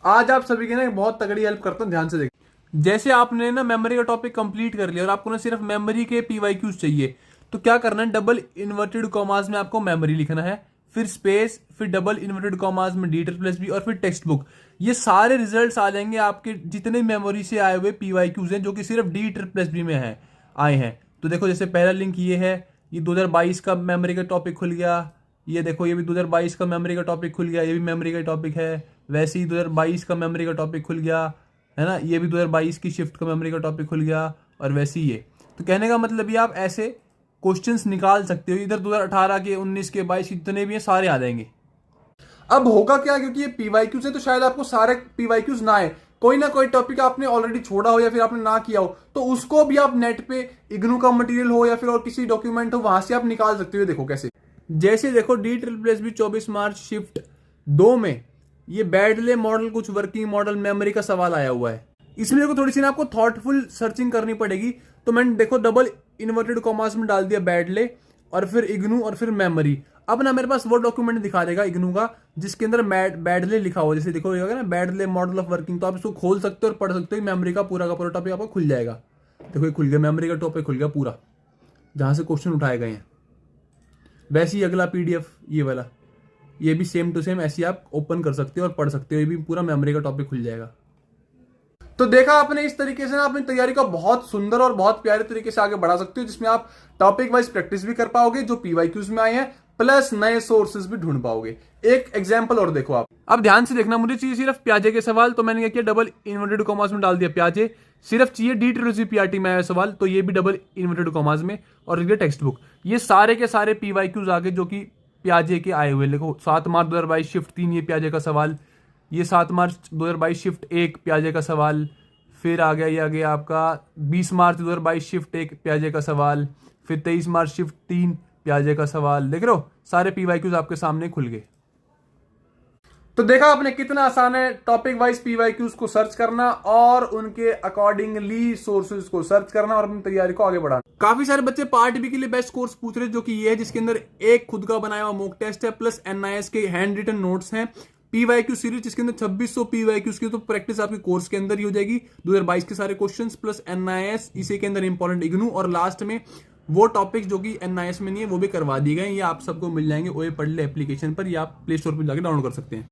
आज आप सभी की ना बहुत तगड़ी हेल्प करता हूँ, ध्यान से देखिए। जैसे आपने ना मेमोरी का टॉपिक कंप्लीट कर लिया और आपको ना सिर्फ मेमोरी के पीवाईक्यूज चाहिए, तो क्या करना है, डबल इन्वर्टेड कॉमास में आपको मेमोरी लिखना है, फिर स्पेस, फिर डबल इन्वर्टेड कॉमास में डी++ और फिर टेक्स्ट बुक। ये सारे रिजल्ट्स आ जाएंगे आपके जितने मेमोरी से आए हुए पीवाईक्यूज हैं जो कि सिर्फ डी++ में है आए हैं। तो देखो जैसे पहला लिंक ये है, ये 2022 का मेमोरी का टॉपिक खुल गया। ये देखो ये भी 2022 का मेमोरी का टॉपिक खुल गया, ये भी मेमोरी का टॉपिक है। वैसे ही 2022 का मेमोरी का टॉपिक खुल गया है ना, ये भी 2022 की शिफ्ट का मेमोरी का टॉपिक खुल गया। और वैसे ही ये, तो कहने का मतलब ये आप ऐसे क्वेश्चंस निकाल सकते हो। इधर 2018 के, 19 के, 22 के जितने भी हैं सारे आ जाएंगे। अब होगा क्या, क्योंकि ये पीवाईक्यूज है तो शायद आपको सारे पीवाईक्यूज ना आए, कोई ना कोई टॉपिक आपने ऑलरेडी छोड़ा हो या फिर आपने ना किया हो, तो उसको भी आप नेट पे इग्नू का मटेरियल हो या फिर और किसी डॉक्यूमेंट हो वहां से आप निकाल सकते हो। देखो कैसे, जैसे देखो डी++ 24 मार्च शिफ्ट 2 में ये बैडले मॉडल कुछ वर्किंग मॉडल मेमोरी का सवाल आया हुआ है। इसमें देखो थोड़ी सी ना आपको थॉटफुल सर्चिंग करनी पड़ेगी। तो मैंने देखो डबल इन्वर्टेड कॉमास में डाल दिया बैडले और फिर इग्नू और फिर मेमोरी। अब ना मेरे पास वो डॉक्यूमेंट दिखा देगा इग्नू का जिसके अंदर बैडले लिखा हो, जैसे देखो ना बैडले मॉडल ऑफ वर्किंग, तो आप इसको खोल सकते हो और पढ़ सकते हो। मेमोरी का पूरा टॉपिक आपको खुल जाएगा। देखो ये खुल गया, मेमोरी का टॉपिक खुल गया पूरा जहां से क्वेश्चन उठाए गए हैं। वैसे ही अगला पीडीएफ ये वाला, ये भी सेम टू सेम ऐसे आप ओपन कर सकते हो और पढ़ सकते हो। ये भी पूरा मेमोरी का टॉपिक खुल जाएगा। तो देखा आपने, इस तरीके से ना अपनी तैयारी को बहुत सुंदर और बहुत प्यारे तरीके से आगे बढ़ा सकते हो, जिसमें आप टॉपिक वाइज प्रैक्टिस भी कर पाओगे जो पीवाईक्यूज में आए हैं, प्लस नए सोर्सेज भी ढूंढ पाओगे। एक एग्जांपल और देखो आप, अब ध्यान से देखना, मुझे चाहिए सिर्फ प्याजे के सवाल, तो मैंने क्या किया, डबल इन्वर्टेड कॉमास में डाल दिया प्याजे। सिर्फ चाहिए डी++ में आया सवाल, तो ये भी डबल इन्वर्टेड कॉमास में, और ये टेक्स्ट बुक। ये सारे के सारे पीवाईक्यूज आगे जो कि प्याजे के आए हुए। देखो 7 मार्च 2022 शिफ्ट 3 ये प्याजे का सवाल, ये 7 मार्च 2022 शिफ्ट 1 प्याजे का सवाल, फिर आ गया ये आ गया आपका 20 मार्च 2022 शिफ्ट 1 प्याजे का सवाल, फिर 23 मार्च शिफ्ट 3 प्याजे का सवाल। देख रहे हो सारे पीवाईक्यूज आपके सामने खुल गए। तो देखा आपने कितना आसान है टॉपिक वाइज पीवाईक्यूज को सर्च करना और उनके अकॉर्डिंगली सोर्सेज को सर्च करना और अपनी तैयारी को आगे बढ़ाना। काफी सारे बच्चे पार्ट बी के लिए बेस्ट कोर्स पूछ रहे हैं, जो कि ये है जिसके अंदर एक खुद का बनाया हुआ मॉक टेस्ट है प्लस एनआईएस के हैंड रिटन नोट्स हैं, पीवाईक्यू सीरीज जिसके अंदर 2600 पीवाईक्यूज की तो प्रैक्टिस आपके कोर्स के अंदर ही हो जाएगी। 2022 के सारे क्वेश्चंस प्लस एनआईएस, इसी के अंदर इंपॉर्टेंट इग्नू, और लास्ट में वो टॉपिक्स जो कि एनआईएस में नहीं है वो भी करवा दिए गए। ये आप सबको मिल जाएंगे ओए पढ़ ले एप्लीकेशन पर, या आप प्ले स्टोर पर जाकर डाउनलोड कर सकते हैं।